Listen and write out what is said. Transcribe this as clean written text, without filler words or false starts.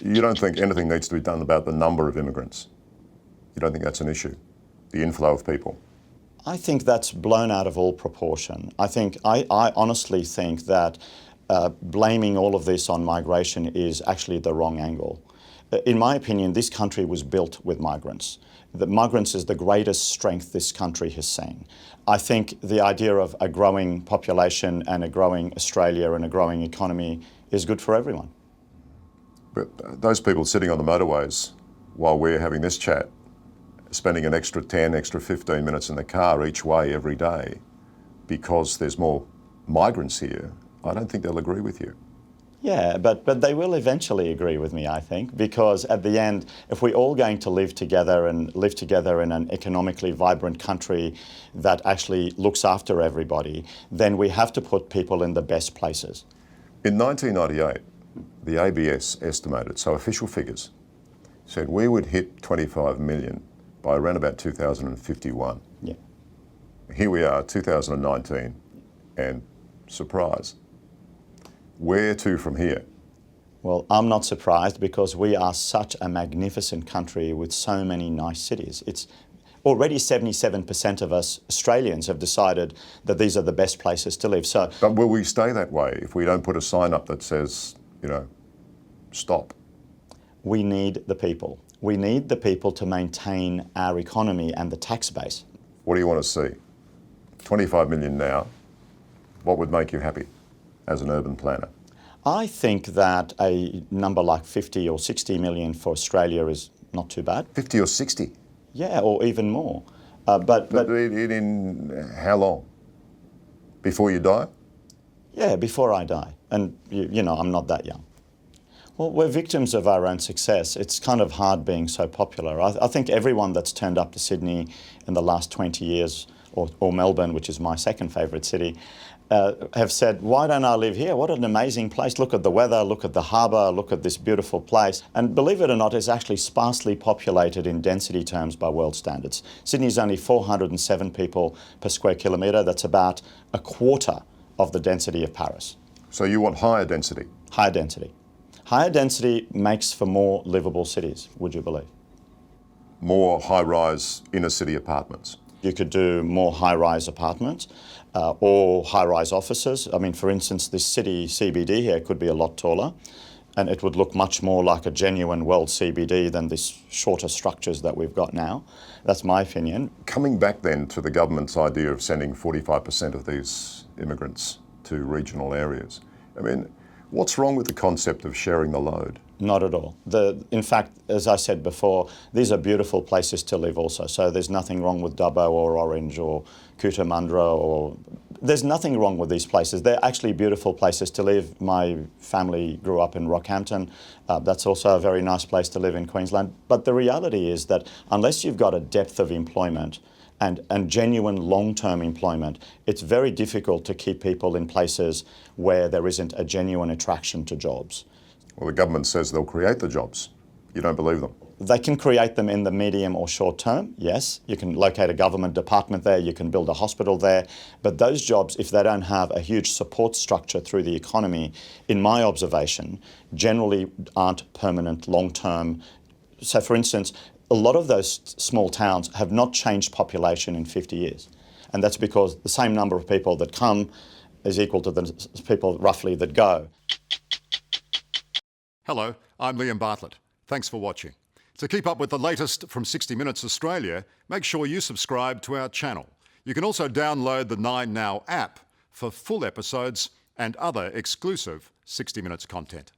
You don't think anything needs to be done about the number of immigrants? You don't think that's an issue? The inflow of people? I think that's blown out of all proportion. I honestly think that blaming all of this on migration is actually the wrong angle. In my opinion, this country was built with migrants. The migrants is the greatest strength this country has seen. I think the idea of a growing population and a growing Australia and a growing economy is good for everyone. But those people sitting on the motorways while we're having this chat, spending an extra 10, extra 15 minutes in the car each way every day because there's more migrants here, I don't think they'll agree with you. Yeah, but they will eventually agree with me, I think, because at the end, if we're all going to live together and live together in an economically vibrant country that actually looks after everybody, then we have to put people in the best places. In 1998, the ABS estimated, so official figures, said we would hit 25 million by around about 2051. Yeah. Here we are, 2019, and surprise. Where to from here? Well, I'm not surprised because we are such a magnificent country with so many nice cities. It's already 77% of us Australians have decided that these are the best places to live. So, but will we stay that way if we don't put a sign up that says, stop? We need the people. We need the people to maintain our economy and the tax base. What do you want to see? 25 million now. What would make you happy as an urban planner? I think that a number like 50 or 60 million for Australia is not too bad. 50 or 60? Yeah, or even more. But in how long? Before you die? Yeah, before I die. And, I'm not that young. Well, we're victims of our own success. It's kind of hard being so popular. I think everyone that's turned up to Sydney in the last 20 years, or Melbourne, which is my second favourite city, have said, why don't I live here? What an amazing place. Look at the weather, look at the harbour, look at this beautiful place. And believe it or not, it's actually sparsely populated in density terms by world standards. Sydney's only 407 people per square kilometre. That's about a quarter of the density of Paris. So you want higher density? Higher density. Higher density makes for more livable cities, would you believe? More high-rise inner-city apartments? You could do more high-rise apartments or high-rise offices. I mean, for instance, this city CBD here could be a lot taller and it would look much more like a genuine world CBD than these shorter structures that we've got now. That's my opinion. Coming back then to the government's idea of sending 45% of these immigrants to regional areas, I mean, what's wrong with the concept of sharing the load? Not at all. In fact, as I said before, these are beautiful places to live also. So there's nothing wrong with Dubbo or Orange or Cootamundra or... There's nothing wrong with these places. They're actually beautiful places to live. My family grew up in Rockhampton. That's also a very nice place to live in Queensland. But the reality is that unless you've got a depth of employment and genuine long-term employment, it's very difficult to keep people in places where there isn't a genuine attraction to jobs. Well, the government says they'll create the jobs. You don't believe them? They can create them in the medium or short term, yes. You can locate a government department there, you can build a hospital there. But those jobs, if they don't have a huge support structure through the economy, in my observation, generally aren't permanent, long-term. So, for instance, a lot of those small towns have not changed population in 50 years. And that's because the same number of people that come is equal to the people roughly that go. Hello, I'm Liam Bartlett. Thanks for watching. To keep up with the latest from 60 Minutes Australia, make sure you subscribe to our channel. You can also download the 9Now app for full episodes and other exclusive 60 Minutes content.